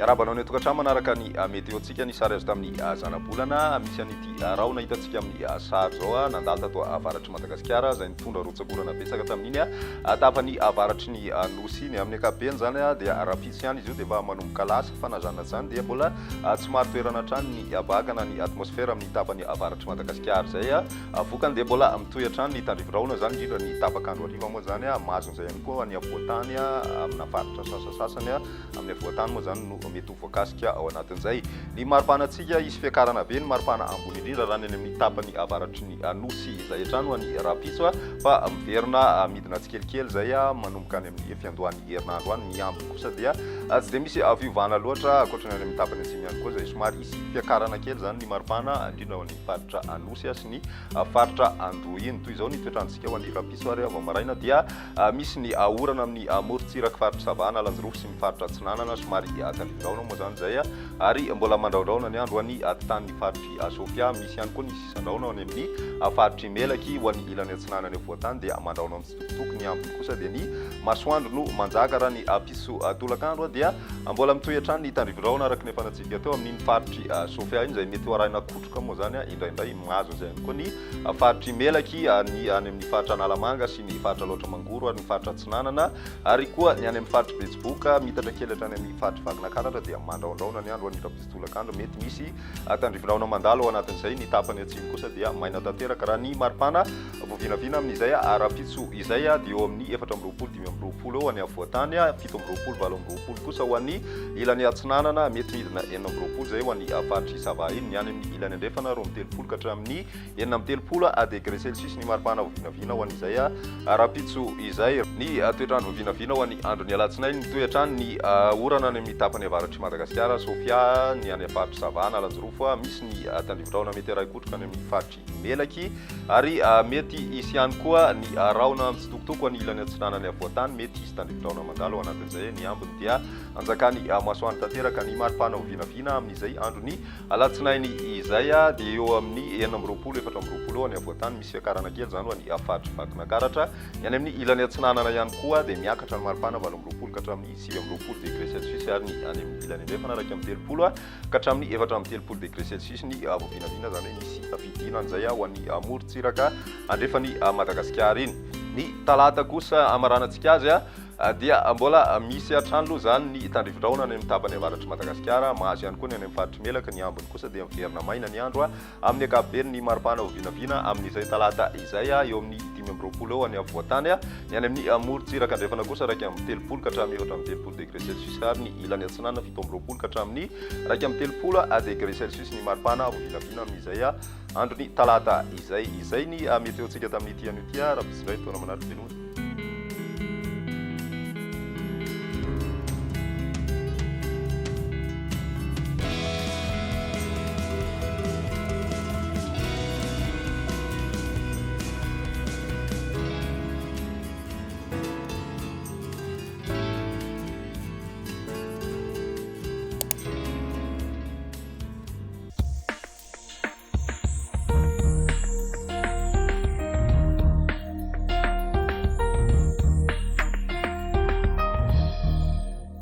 Arabanao ny tokantrano manaraka ny météo-tsika ny sary azo tamin'ny zanabolana misy an'ity rahona hitantsika amin'ny sary zao nandalo tato avaratry Madagasikara izay nitondra rotsakorana betsaka tamin'iny tapany avaratry ny nosy ny amin'ny ankapobeny zany dia rapitsy ihany izy io dia mba manomboka lasa fanazana zany dia mbola somary toerana hatrany ny vakana ny atmosfera amin'ny tapany avaratry Madagasikara zay vokany dia mbola mitohy hatrany ny tandrivorahona zany indrindra ny tapakandro hariva moa zany mazon'izay ihany koa ny avoatany amina faritra sasasasany amin'ny avoatany moa zany no mety ho voakasika ao anatin'izay ny maripanatsika isy fiakarana be ny maripana ambony indrindra raha ny amin'ny tapany avaratry ny nosy izay hatrany ny rapitso fa miverina midina tsikelikely zay manomboka any amin'ny fiandohan'ny herinandro any ny ambiny kosa dia tsy dia misy fiovana loatra ankoatrany any amin'ny tapany atsimo ihany koa zay somary isy fiakarana kely zany ny maripana indrindra ao amin'ny faritra nosy sy ny faritra andohiny toy izao ny toetrandrontsika ho an'ny rapitso ary avao maraina dia misy ny orana amin'ny morontsiraka faritra savana lanjirofo sy ny faritra atsinanana somary tandrivorahona moa zany zay ary mbola mandraondraona ny andro any tan'ny faritry Sofia misy ihany koa ny sisandraona any amin'ny faritry Melaky ho an'ny ilany atsinanany avoatany dia mandraona mitsitokotoko ny ambiny kosa dia ny masoandro no manjaka raha ny piso tolakandro dia mbola mitohy hatrany ny tandrivorahona araka ny fanatsika teo amin'ny faritry Sofia iny izay mety ho arahina kotroka moa zany indraindray mahazo izay ihany koa ny faritry Melaky ny any amin'ny faritra Analamanga sy ny faritra Loatra Mangoro ary ny faritra Atsinanana ary koa ny any amin'ny faritra Betsiboka mitatra kely hatrany amin'ny faritra Vakinakaratra dia mandraondraona ny andro any rapiso tolakandro mety misy tandrivorahona mandalo ao anatin'izay ny tapany atsimo kosa dia maina tanteraka raha ny maripana voavinavina amin'izay rapitso izay dia eo amin'ny 420 eo any avoatany 720 kosa ho an'ny ilany atsinanana mety midina 9 zay ho an'ny faritry Sava iny ny any amin'ny ilany andrefana 13 ka hatramin'ny 9 degré celsius ny maripana voavinavina ho an'izay rapitso izay ny toetrandro voavinavina ho an'ny andron'ny alatsinainy mitohy hatrany ny orana any amin'ny tapany avaratry Madagasikara Sofia ny any faritry Savana Lanjirofo misy ny tandrivorahona mety araikotroka any amin'ny faritry Melaky ary mety isy ihany koa ny rahona mitsitokotoko any ilany atsinanany avoatany mety isy tandrivorahona mandalo ao anatin'izay ny ambiny dia anjakany masoandro tanteraka ny maripana voavinavina amin'izay androny alatsinainy izay dia eo amin'ny 9 eo any avoatany misy fiakarana kely zany ho any faritry Vakinakaratra ny any amin'ny ilany atsinanana ihany koa dia miakatra ny maripana 20 ka hatramin'ny 7 degré celsius ary ny any amin'ny ilany andrefana raika amin'ny 30 ka hatramin'ny 430 degré celsius ny voavinavina zany hoe misy fidinana zay ho an'ny morontsiraka andrefany Madagasikara iny ny talata kosa amaranantsika azy dia mbola misy hatrany aloha zany ny tandrivorahona any amin'ny tapany avaratry Madagasikara mahazo ihany koa ny any amin'ny faritry Melaky ny ambiny kosa dia miverina maina ny andro amin'ny ankapobeny ny maripana voavinavina amin'izay talata izay eo amin'ny 15 eo any avoatany ny any amin'ny morontsiraka andrefana kosa raika amin'ny 30 ka hatramin'ny 430 degré celsius ary ny ilany atsinanana 17 ka hatramin'ny raika amin'ny 30 degré celsius ny maripana voavinavina amin'izay androny talata izay ny météo-tsika tamin'ity an'ity raha pisindray taona manaraka velomity